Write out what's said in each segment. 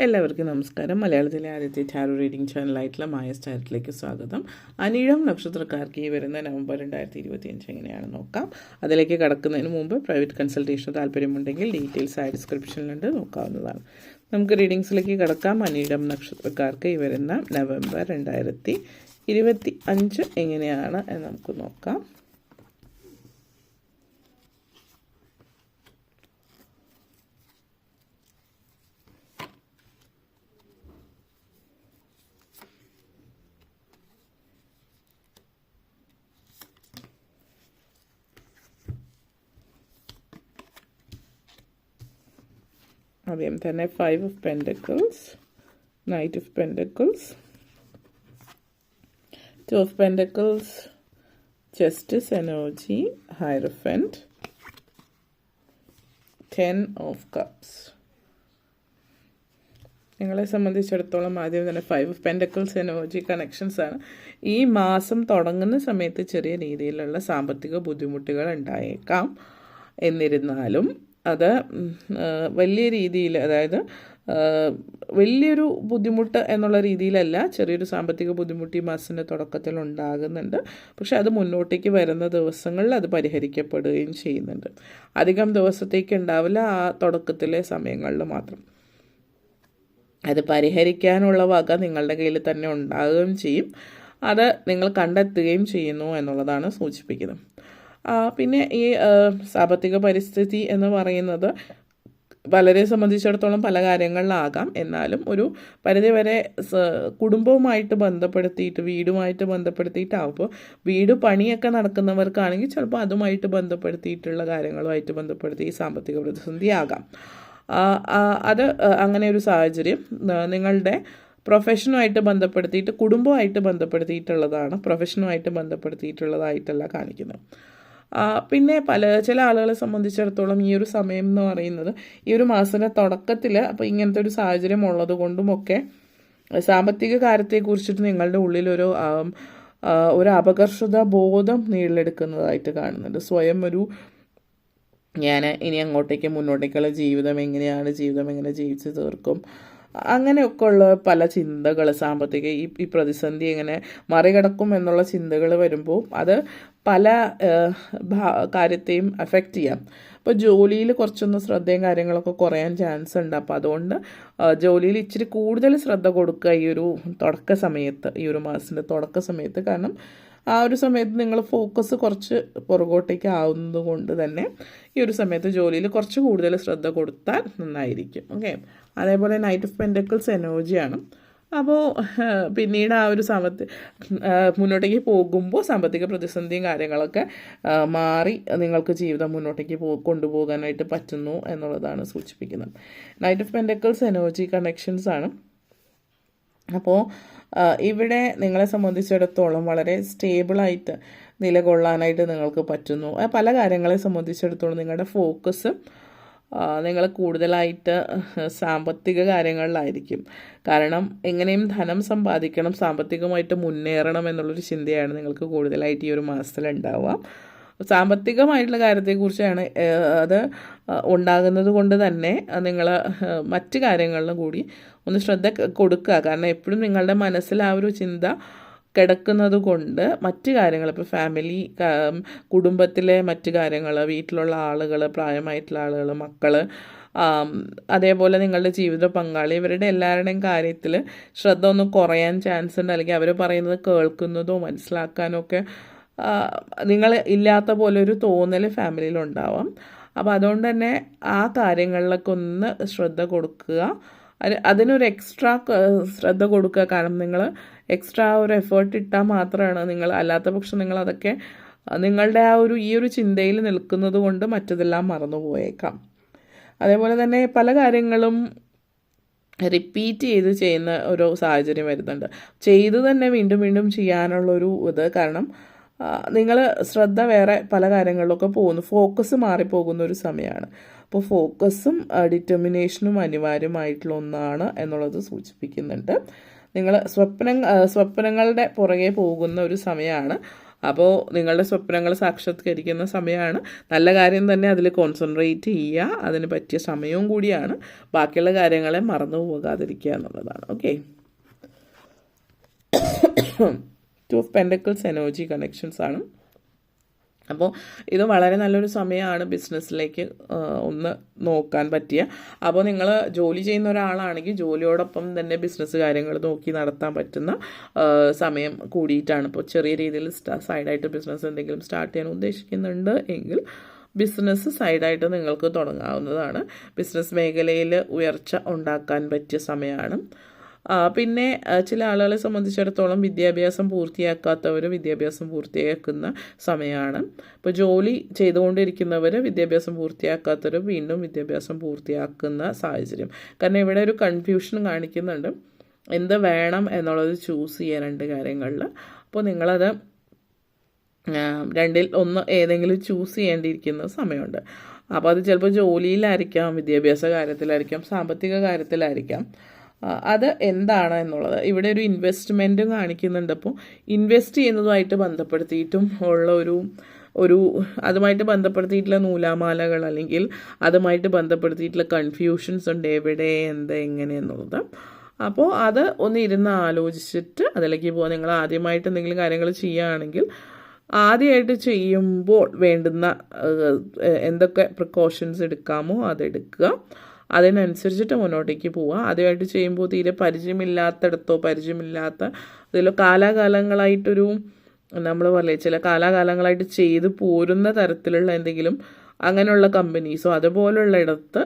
എല്ലാവർക്കും നമസ്കാരം. മലയാളത്തിലെ ആദ്യത്തെ ടാരോ റീഡിംഗ് ചാനലായിട്ടുള്ള മായ സ്റ്റാറ്റിലേക്ക് സ്വാഗതം. അനിഴം നക്ഷത്രക്കാർക്ക് ഈ വരുന്ന നവംബർ 2025 എങ്ങനെയാണെന്ന് നോക്കാം. അതിലേക്ക് കടക്കുന്നതിന് മുമ്പ് പ്രൈവറ്റ് കൺസൾട്ടേഷൻ താല്പര്യമുണ്ടെങ്കിൽ ഡീറ്റെയിൽസ് ആയി ഡിസ്ക്രിപ്ഷനിലുണ്ട്, നോക്കാവുന്നതാണ്. നമുക്ക് റീഡിങ്സിലേക്ക് കടക്കാം. അനിഴം നക്ഷത്രക്കാർക്ക് ഈ വരുന്ന നവംബർ 2025 എങ്ങനെയാണ് എന്ന് നമുക്ക് നോക്കാം. ആദ്യം തന്നെ 5 of Pentacles, Knight of Pentacles, 2 of Pentacles, Justice energy, Hierophant, 10 of Cups. നിങ്ങളെ സംബന്ധിച്ചിടത്തോളം ആദ്യം തന്നെ 5 of Pentacles എനർജി കണക്ഷൻസ് ആണ്. ഈ മാസം തുടങ്ങുന്ന സമയത്ത് ചെറിയ രീതിയിലുള്ള സാമ്പത്തിക ബുദ്ധിമുട്ടുകൾ ഉണ്ടായേക്കാം. എന്നിരുന്നാലും അത് വലിയ രീതിയിൽ, അതായത് വലിയൊരു ബുദ്ധിമുട്ട് എന്നുള്ള രീതിയിലല്ല, ചെറിയൊരു സാമ്പത്തിക ബുദ്ധിമുട്ട് ഈ മാസത്തിൻ്റെ തുടക്കത്തിൽ ഉണ്ടാകുന്നുണ്ട്. പക്ഷെ അത് മുന്നോട്ടേക്ക് വരുന്ന ദിവസങ്ങളിൽ അത് പരിഹരിക്കപ്പെടുകയും ചെയ്യുന്നുണ്ട്. അധികം ദിവസത്തേക്ക് ഉണ്ടാവില്ല, ആ തുടക്കത്തിലെ സമയങ്ങളിൽ മാത്രം. അത് പരിഹരിക്കാനുള്ള വക നിങ്ങളുടെ കയ്യിൽ തന്നെ ഉണ്ടാകുകയും ചെയ്യും. അത് നിങ്ങൾ കണ്ടെത്തുകയും ചെയ്യുന്നു എന്നുള്ളതാണ് സൂചിപ്പിക്കുന്നത്. പിന്നെ ഈ സാമ്പത്തിക പരിസ്ഥിതി എന്ന് പറയുന്നത് വളരെ സംബന്ധിച്ചിടത്തോളം പല കാര്യങ്ങളിലാകാം. എന്നാലും ഒരു പരിധിവരെ കുടുംബവുമായിട്ട് ബന്ധപ്പെടുത്തിയിട്ട്, വീടുമായിട്ട് ബന്ധപ്പെടുത്തിയിട്ടാവുമ്പോൾ, വീട് പണിയൊക്കെ നടക്കുന്നവർക്കാണെങ്കിൽ ചിലപ്പോൾ അതുമായിട്ട് ബന്ധപ്പെടുത്തിയിട്ടുള്ള കാര്യങ്ങളുമായിട്ട് ബന്ധപ്പെടുത്തി ഈ സാമ്പത്തിക പ്രതിസന്ധി ആകാം. അത് അങ്ങനെ ഒരു സാഹചര്യം നിങ്ങളുടെ പ്രൊഫഷനുമായിട്ട് ബന്ധപ്പെടുത്തിയിട്ട്, കുടുംബമായിട്ട് ബന്ധപ്പെടുത്തിയിട്ടുള്ളതാണ്, പ്രൊഫഷനുമായിട്ട് ബന്ധപ്പെടുത്തിയിട്ടുള്ളതായിട്ടല്ല കാണിക്കുന്നത്. പിന്നെ ചില ആളുകളെ സംബന്ധിച്ചിടത്തോളം ഈ ഒരു സമയം എന്ന് പറയുന്നത് ഈ ഒരു മാസത്തിൻ്റെ തുടക്കത്തിൽ, അപ്പോൾ ഇങ്ങനത്തെ ഒരു സാഹചര്യം ഉള്ളത് കൊണ്ടുമൊക്കെ സാമ്പത്തിക കാര്യത്തെക്കുറിച്ചിട്ട് നിങ്ങളുടെ ഉള്ളിലൊരു അപകർഷത ബോധം നീളെടുക്കുന്നതായിട്ട് കാണുന്നുണ്ട്. സ്വയം ഞാൻ ഇനി അങ്ങോട്ടേക്ക് മുന്നോട്ടേക്കുള്ള ജീവിതം എങ്ങനെ ജീവിച്ചു തീർക്കും, അങ്ങനെയൊക്കെ ഉള്ള പല ചിന്തകൾ, സാമ്പത്തിക ഈ പ്രതിസന്ധി എങ്ങനെ മറികടക്കും എന്നുള്ള ചിന്തകൾ വരുമ്പോൾ അത് പല കാര്യത്തെയും അഫക്റ്റ് ചെയ്യാം. അപ്പോൾ ജോലിയിൽ കുറച്ചൊന്ന് ശ്രദ്ധയും കാര്യങ്ങളൊക്കെ കുറയാൻ ചാൻസ് ഉണ്ട്. അപ്പോൾ അതുകൊണ്ട് ജോലിയിൽ ഇച്ചിരി കൂടുതൽ ശ്രദ്ധ കൊടുക്കുക ഈ ഒരു തുടക്ക സമയത്ത്, ഈ ഒരു മാസത്തിൻ്റെ തുടക്ക സമയത്ത്. കാരണം ആ ഒരു സമയത്ത് നിങ്ങൾ ഫോക്കസ് കുറച്ച് പുറകോട്ടേക്ക് ആവുന്നത് കൊണ്ട് തന്നെ ഈ ഒരു സമയത്ത് ജോലിയിൽ കുറച്ച് കൂടുതൽ ശ്രദ്ധ കൊടുത്താൽ നന്നായിരിക്കും. ഓക്കെ. അതേപോലെ നൈറ്റ് ഓഫ് പെൻറ്റക്കിൾസ് എനർജിയാണ്. അപ്പോൾ പിന്നീട് ആ ഒരു മുന്നോട്ടേക്ക് പോകുമ്പോൾ സാമ്പത്തിക പ്രതിസന്ധിയും കാര്യങ്ങളൊക്കെ മാറി നിങ്ങൾക്ക് ജീവിതം മുന്നോട്ടേക്ക് കൊണ്ടുപോകാനായിട്ട് പറ്റുന്നു എന്നുള്ളതാണ് സൂചിപ്പിക്കുന്നത്. Knight of pentacles energy connections ആണ്. അപ്പോൾ ഇവിടെ നിങ്ങളെ സംബന്ധിച്ചിടത്തോളം വളരെ സ്റ്റേബിളായിട്ട് നിലകൊള്ളാനായിട്ട് നിങ്ങൾക്ക് പറ്റുന്നു. പല കാര്യങ്ങളെ സംബന്ധിച്ചിടത്തോളം നിങ്ങളുടെ ഫോക്കസ് നിങ്ങൾ കൂടുതലായിട്ട് സാമ്പത്തിക കാര്യങ്ങളിലായിരിക്കും. കാരണം എങ്ങനെയും ധനം സമ്പാദിക്കണം, സാമ്പത്തികമായിട്ട് മുന്നേറണം എന്നുള്ളൊരു ചിന്തയാണ് നിങ്ങൾക്ക് കൂടുതലായിട്ട് ഈ ഒരു മാസത്തിൽ ഉണ്ടാവുക. സാമ്പത്തികമായിട്ടുള്ള കാര്യത്തെക്കുറിച്ചാണ് അത് ഉണ്ടാകുന്നത് കൊണ്ട് തന്നെ നിങ്ങൾ മറ്റ് കാര്യങ്ങളിലും കൂടി ഒന്ന് ശ്രദ്ധ കൊടുക്കുക. കാരണം എപ്പോഴും നിങ്ങളുടെ മനസ്സിൽ ആ ഒരു ചിന്ത കിടക്കുന്നത് കൊണ്ട് മറ്റ് കാര്യങ്ങൾ, ഇപ്പോൾ ഫാമിലി, കുടുംബത്തിലെ മറ്റ് കാര്യങ്ങൾ, വീട്ടിലുള്ള ആളുകൾ, പ്രായമായിട്ടുള്ള ആളുകൾ, മക്കൾ, അതേപോലെ നിങ്ങളുടെ ജീവിത പങ്കാളി, ഇവരുടെ എല്ലാവരുടെയും കാര്യത്തിൽ ശ്രദ്ധ ഒന്ന് കുറയാൻ ചാൻസ് ഉണ്ട്. അല്ലെങ്കിൽ അവർ പറയുന്നത് കേൾക്കുന്നതോ മനസ്സിലാക്കാനോ ഒക്കെ നിങ്ങൾ ഇല്ലാത്ത പോലെ ഒരു തോന്നൽ ഫാമിലിയിലുണ്ടാവാം. അപ്പോൾ അതുകൊണ്ട് തന്നെ ആ കാര്യങ്ങളിലൊക്കെ ഒന്ന് ശ്രദ്ധ കൊടുക്കുക. അതിനൊരു എക്സ്ട്രാ ശ്രദ്ധ കൊടുക്കുക. കാരണം നിങ്ങൾ എക്സ്ട്രാ ഒരു എഫേർട്ട് ഇട്ടാൽ മാത്രമാണ് നിങ്ങൾ, അല്ലാത്ത പക്ഷം നിങ്ങൾ അതൊക്കെ നിങ്ങളുടെ ഈ ഒരു ചിന്തയിൽ നിൽക്കുന്നത് കൊണ്ട് മറ്റതെല്ലാം മറന്നുപോയേക്കാം. അതേപോലെ തന്നെ പല കാര്യങ്ങളും റിപ്പീറ്റ് ചെയ്ത് ചെയ്യുന്ന ഒരു സാഹചര്യം വരുന്നുണ്ട്. ചെയ്ത് തന്നെ വീണ്ടും വീണ്ടും ചെയ്യാനുള്ളൊരു കാരണം നിങ്ങൾ ശ്രദ്ധ വേറെ പല കാര്യങ്ങളിലൊക്കെ പോകുന്നു, ഫോക്കസ് മാറിപ്പോകുന്ന ഒരു സമയമാണ്. അപ്പോൾ ഫോക്കസും ഡിറ്റർമിനേഷനും അനിവാര്യമായിട്ടുള്ള ഒന്നാണ് എന്നുള്ളത് സൂചിപ്പിക്കുന്നുണ്ട്. നിങ്ങൾ സ്വപ്നങ്ങളുടെ പുറകെ പോകുന്ന ഒരു സമയമാണ്. അപ്പോൾ നിങ്ങളുടെ സ്വപ്നങ്ങൾ സാക്ഷാത്കരിക്കുന്ന സമയമാണ്. നല്ല കാര്യം തന്നെ, അതിൽ കോൺസെൻട്രേറ്റ് ചെയ്യുക, അതിന് പറ്റിയ സമയവും കൂടിയാണ്. ബാക്കിയുള്ള കാര്യങ്ങളെ മറന്നു പോകാതിരിക്കുക എന്നുള്ളതാണ്. Okay, 2 of Pentacles energy connections ആണ്. അപ്പോൾ ഇത് വളരെ നല്ലൊരു സമയമാണ് ബിസിനസ്സിലേക്ക് ഒന്ന് നോക്കാൻ പറ്റിയ. അപ്പോൾ നിങ്ങൾ ജോലി ചെയ്യുന്ന ഒരാളാണെങ്കിൽ ജോലിയോടൊപ്പം തന്നെ ബിസിനസ് കാര്യങ്ങൾ നോക്കി നടത്താൻ പറ്റുന്ന സമയം കൂടിയിട്ടാണ്. ഇപ്പോൾ ചെറിയ രീതിയിൽ സൈഡായിട്ട് ബിസിനസ് എന്തെങ്കിലും സ്റ്റാർട്ട് ചെയ്യാൻ ഉദ്ദേശിക്കുന്നുണ്ട് എങ്കിൽ ബിസിനസ് സൈഡായിട്ട് നിങ്ങൾക്ക് തുടങ്ങാവുന്നതാണ്. ബിസിനസ് മേഖലയിൽ ഉയർച്ച ഉണ്ടാക്കാൻ പറ്റിയ സമയമാണ്. പിന്നെ ചില ആളുകളെ സംബന്ധിച്ചിടത്തോളം വിദ്യാഭ്യാസം പൂർത്തിയാക്കാത്തവർ വിദ്യാഭ്യാസം പൂർത്തിയാക്കുന്ന സമയമാണ്. ഇപ്പോൾ ജോലി ചെയ്തുകൊണ്ടിരിക്കുന്നവർ വിദ്യാഭ്യാസം പൂർത്തിയാക്കാത്തവർ വീണ്ടും വിദ്യാഭ്യാസം പൂർത്തിയാക്കുന്ന സാഹചര്യം. കാരണം ഇവിടെ ഒരു കൺഫ്യൂഷൻ കാണിക്കുന്നുണ്ട്, എന്ത് വേണം എന്നുള്ളത് ചൂസ് ചെയ്യാൻ 2 കാര്യങ്ങളിൽ. അപ്പോൾ നിങ്ങളത് രണ്ടിൽ ഒന്ന് ഏതെങ്കിലും ചൂസ് ചെയ്യേണ്ടിയിരിക്കുന്ന സമയമുണ്ട്. അപ്പോൾ അത് ചിലപ്പോൾ ജോലിയിലായിരിക്കാം, വിദ്യാഭ്യാസ കാര്യത്തിലായിരിക്കാം, സാമ്പത്തിക കാര്യത്തിലായിരിക്കാം. അത് എന്താണ് എന്നുള്ളത് ഇവിടെ ഒരു ഇൻവെസ്റ്റ്മെൻറ്റും കാണിക്കുന്നുണ്ട്. അപ്പോൾ ഇൻവെസ്റ്റ് ചെയ്യുന്നതുമായിട്ട് ബന്ധപ്പെടുത്തിയിട്ടും ഉള്ള അതുമായിട്ട് ബന്ധപ്പെടുത്തിയിട്ടുള്ള നൂലാമാലകൾ അല്ലെങ്കിൽ അതുമായിട്ട് ബന്ധപ്പെടുത്തിയിട്ടുള്ള കൺഫ്യൂഷൻസ് ഉണ്ട്, എവിടെ എന്ത് എങ്ങനെ എന്നുള്ളത്. അപ്പോൾ അത് ഒന്ന് ഇരുന്ന് ആലോചിച്ചിട്ട് അതിലേക്ക് പോകാം. നിങ്ങൾ ആദ്യമായിട്ട് എന്തെങ്കിലും കാര്യങ്ങൾ ചെയ്യുകയാണെങ്കിൽ ആദ്യമായിട്ട് ചെയ്യുമ്പോൾ വേണ്ടുന്ന എന്തൊക്കെ പ്രിക്കോഷൻസ് എടുക്കാമോ അതെടുക്കുക, അതിനനുസരിച്ചിട്ട് മുന്നോട്ടേക്ക് പോവുക. ആദ്യമായിട്ട് ചെയ്യുമ്പോൾ തീരെ പരിചയമില്ലാത്തടത്തോ പരിചയമില്ലാത്ത ഇതിലോ കാലാകാലങ്ങളായിട്ടൊരു നമ്മൾ പറയില്ലേ ചില കാലാകാലങ്ങളായിട്ട് ചെയ്ത് പോരുന്ന തരത്തിലുള്ള എന്തെങ്കിലും അങ്ങനെയുള്ള കമ്പനീസോ അതുപോലുള്ള ഇടത്ത്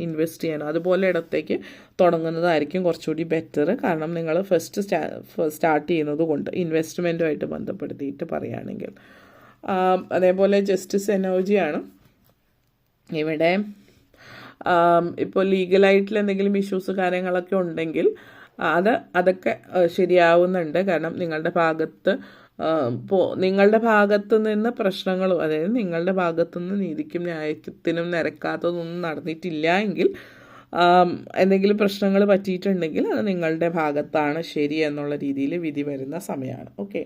ഇൻവെസ്റ്റ് ചെയ്യാനോ അതുപോലെ ഇടത്തേക്ക് തുടങ്ങുന്നതായിരിക്കും കുറച്ചുകൂടി ബെറ്റർ. കാരണം നിങ്ങൾ ഫസ്റ്റ് സ്റ്റാർട്ട് ചെയ്യുന്നത് കൊണ്ട് ഇൻവെസ്റ്റ്മെൻറ്റുമായിട്ട് ബന്ധപ്പെടുത്തിയിട്ട് പറയുകയാണെങ്കിൽ. അതേപോലെ ജസ്റ്റിസ് എനർജിയാണ് ഇവിടെ. ഇപ്പോൾ ലീഗലായിട്ടുള്ള എന്തെങ്കിലും ഇഷ്യൂസ് കാര്യങ്ങളൊക്കെ ഉണ്ടെങ്കിൽ അതൊക്കെ ശരിയാവുന്നുണ്ട്. കാരണം നിങ്ങളുടെ ഭാഗത്ത് നിന്ന് പ്രശ്നങ്ങളും അതായത് നിങ്ങളുടെ ഭാഗത്തു നിന്ന് നീതിക്കും ന്യായത്തിനും നിരക്കാത്തതൊന്നും നടന്നിട്ടില്ല എങ്കിൽ എന്തെങ്കിലും പ്രശ്നങ്ങൾ പറ്റിയിട്ടുണ്ടെങ്കിൽ അത് നിങ്ങളുടെ ഭാഗത്താണ് ശരി എന്നുള്ള രീതിയിൽ വിധി വരുന്ന സമയമാണ്. ഓക്കെ,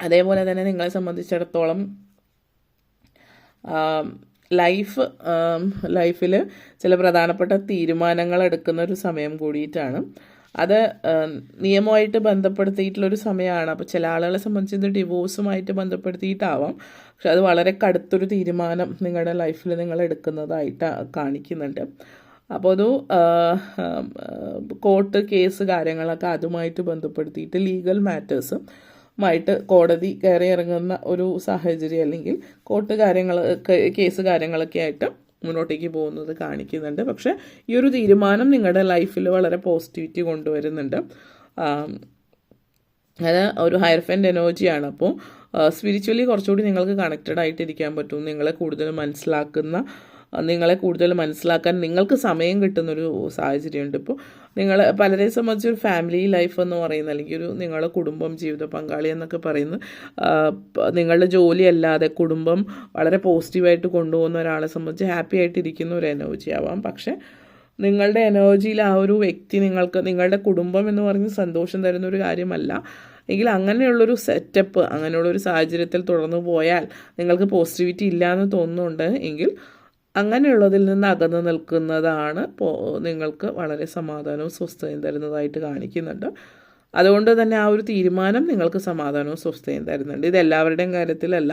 അതേപോലെ തന്നെ നിങ്ങളെ സംബന്ധിച്ചിടത്തോളം ലൈഫിൽ ചില പ്രധാനപ്പെട്ട തീരുമാനങ്ങൾ എടുക്കുന്ന ഒരു സമയം കൂടിയിട്ടാണ്. അത് നിയമമായിട്ട് ബന്ധപ്പെടുത്തിയിട്ടുള്ളൊരു സമയമാണ്. അപ്പോൾ ചില ആളുകളെ സംബന്ധിച്ച് ഇത് ഡിവോഴ്സുമായിട്ട് ബന്ധപ്പെടുത്തിയിട്ടാവാം. പക്ഷെ അത് വളരെ കടുത്തൊരു തീരുമാനം നിങ്ങളുടെ ലൈഫിൽ നിങ്ങൾ എടുക്കുന്നതായിട്ട് കാണിക്കുന്നുണ്ട്. അപ്പോൾ അത് കോർട്ട് കേസ് കാര്യങ്ങളൊക്കെ അതുമായിട്ട് ബന്ധപ്പെടുത്തിയിട്ട് ലീഗൽ മാറ്റേഴ്സുമായിട്ട് കോടതി കയറി ഇറങ്ങുന്ന ഒരു സാഹചര്യം അല്ലെങ്കിൽ കോർട്ട് കേസ് കാര്യങ്ങളൊക്കെ ആയിട്ട് മുന്നോട്ടേക്ക് പോകുന്നത് കാണിക്കുന്നുണ്ട്. പക്ഷേ ഈ ഒരു തീരുമാനം നിങ്ങളുടെ ലൈഫിൽ വളരെ പോസിറ്റിവിറ്റി കൊണ്ടുവരുന്നുണ്ട്. അത് ഒരു ഹയർഫെൻ്റ് എനർജിയാണ്. അപ്പോൾ സ്പിരിച്വലി കുറച്ചുകൂടി നിങ്ങൾക്ക് കണക്റ്റഡ് ആയിട്ടിരിക്കാൻ പറ്റും. നിങ്ങളെ കൂടുതൽ മനസ്സിലാക്കാൻ നിങ്ങൾക്ക് സമയം കിട്ടുന്നൊരു സാഹചര്യമുണ്ട്. ഇപ്പോൾ പലരെ സംബന്ധിച്ച് ഒരു ഫാമിലി ലൈഫ് എന്ന് പറയുന്നത് അല്ലെങ്കിൽ നിങ്ങളുടെ കുടുംബം ജീവിത പങ്കാളി എന്നൊക്കെ പറയുന്നത് നിങ്ങളുടെ ജോലി അല്ലാതെ കുടുംബം വളരെ പോസിറ്റീവായിട്ട് കൊണ്ടുപോകുന്ന ഒരാളെ സംബന്ധിച്ച് ഹാപ്പി ആയിട്ടിരിക്കുന്ന ഒരു എനർജി ആവാം. പക്ഷേ നിങ്ങളുടെ എനർജിയിൽ ആ ഒരു വ്യക്തി നിങ്ങളുടെ കുടുംബം എന്ന് പറഞ്ഞ് സന്തോഷം തരുന്ന ഒരു കാര്യമല്ല എങ്കിൽ അങ്ങനെയുള്ളൊരു സെറ്റപ്പ് അങ്ങനെയുള്ളൊരു സാഹചര്യത്തിൽ തുടർന്നു പോയാൽ നിങ്ങൾക്ക് പോസിറ്റിവിറ്റി ഇല്ല എന്ന് തോന്നുന്നുണ്ട് എങ്കിൽ അങ്ങനെയുള്ളതിൽ നിന്ന് അകന്നു നിൽക്കുന്നതാണ് നിങ്ങൾക്ക് വളരെ സമാധാനവും സ്വസ്ഥതയും തരുന്നതായിട്ട് കാണിക്കുന്നുണ്ട്. അതുകൊണ്ട് തന്നെ ആ ഒരു തീരുമാനം നിങ്ങൾക്ക് സമാധാനവും സ്വസ്ഥതയും തരുന്നുണ്ട്. ഇത് എല്ലാവരുടെയും കാര്യത്തിലല്ല,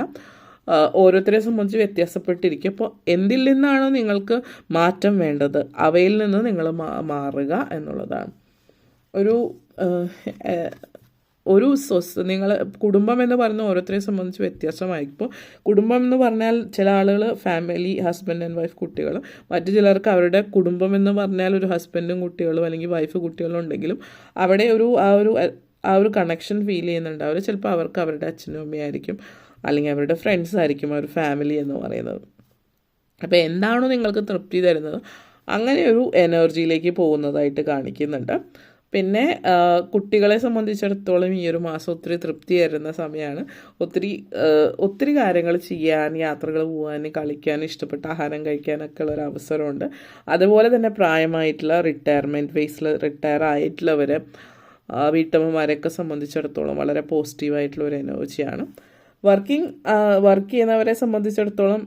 ഓരോരുത്തരെ സംബന്ധിച്ച് വ്യത്യാസപ്പെട്ടിരിക്കും. അപ്പോൾ എന്തിൽ നിന്നാണോ നിങ്ങൾക്ക് മാറ്റം വേണ്ടത് അവയിൽ നിന്ന് നിങ്ങൾ മാറുക എന്നുള്ളതാണ്. നിങ്ങൾ കുടുംബം എന്ന് പറയുന്ന ഓരോരുത്തരെ സംബന്ധിച്ച് വ്യത്യാസമായിരിക്കും. ഇപ്പോൾ കുടുംബം എന്ന് പറഞ്ഞാൽ ചില ആളുകൾ ഫാമിലി ഹസ്ബൻഡ് ആൻഡ് വൈഫ് കുട്ടികൾ, മറ്റു ചിലർക്ക് അവരുടെ കുടുംബം എന്ന് പറഞ്ഞാൽ ഒരു ഹസ്ബൻഡും കുട്ടികളും അല്ലെങ്കിൽ വൈഫ് കുട്ടികളും ഉണ്ടെങ്കിലും അവിടെ ആ ഒരു കണക്ഷൻ ഫീൽ ചെയ്യുന്നുണ്ട്. അവർ ചിലപ്പോൾ അവർക്ക് അവരുടെ അച്ഛനും അമ്മയായിരിക്കും അല്ലെങ്കിൽ അവരുടെ ഫ്രണ്ട്സ് ആയിരിക്കും അവർ ഫാമിലി എന്ന് പറയുന്നത്. അപ്പോൾ എന്താണോ നിങ്ങൾക്ക് തൃപ്തി തരുന്നത് അങ്ങനെ ഒരു എനർജിയിലേക്ക് പോകുന്നതായിട്ട് കാണിക്കുന്നുണ്ട്. പിന്നെ കുട്ടികളെ സംബന്ധിച്ചിടത്തോളം ഈ ഒരു മാസം ഒത്തിരി തൃപ്തി തരുന്ന സമയമാണ്. ഒത്തിരി കാര്യങ്ങൾ ചെയ്യാൻ, യാത്രകൾ പോകാൻ, കളിക്കാൻ, ഇഷ്ടപ്പെട്ട ആഹാരം കഴിക്കാനൊക്കെ ഉള്ളൊരു അവസരമുണ്ട്. അതുപോലെ തന്നെ പ്രായമായിട്ടുള്ള റിട്ടയർമെൻറ്റ് ഫേസിൽ റിട്ടയർ ആയിട്ടുള്ളവർ വീട്ടമ്മമാരെയൊക്കെ സംബന്ധിച്ചിടത്തോളം വളരെ പോസിറ്റീവായിട്ടുള്ള ഒരു എനർജിയാണ്. വർക്ക് ചെയ്യുന്നവരെ സംബന്ധിച്ചിടത്തോളം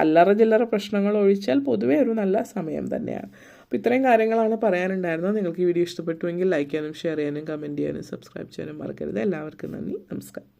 അല്ലറ ചില്ലറ പ്രശ്നങ്ങൾ ഒഴിച്ചാൽ പൊതുവേ ഒരു നല്ല സമയം തന്നെയാണ്. അപ്പോൾ ഇത്രയും കാര്യങ്ങളാണ് പറയാനുണ്ടായിരുന്നത്. നിങ്ങൾക്ക് ഈ വീഡിയോ ഇഷ്ടപ്പെട്ടുവെങ്കിൽ ലൈക്ക് ചെയ്യാനും ഷെയർ ചെയ്യാനും കമൻറ്റ് ചെയ്യാനും സബ്സ്ക്രൈബ് ചെയ്യാനും മറക്കരുത്. എല്ലാവർക്കും നന്ദി, നമസ്കാരം.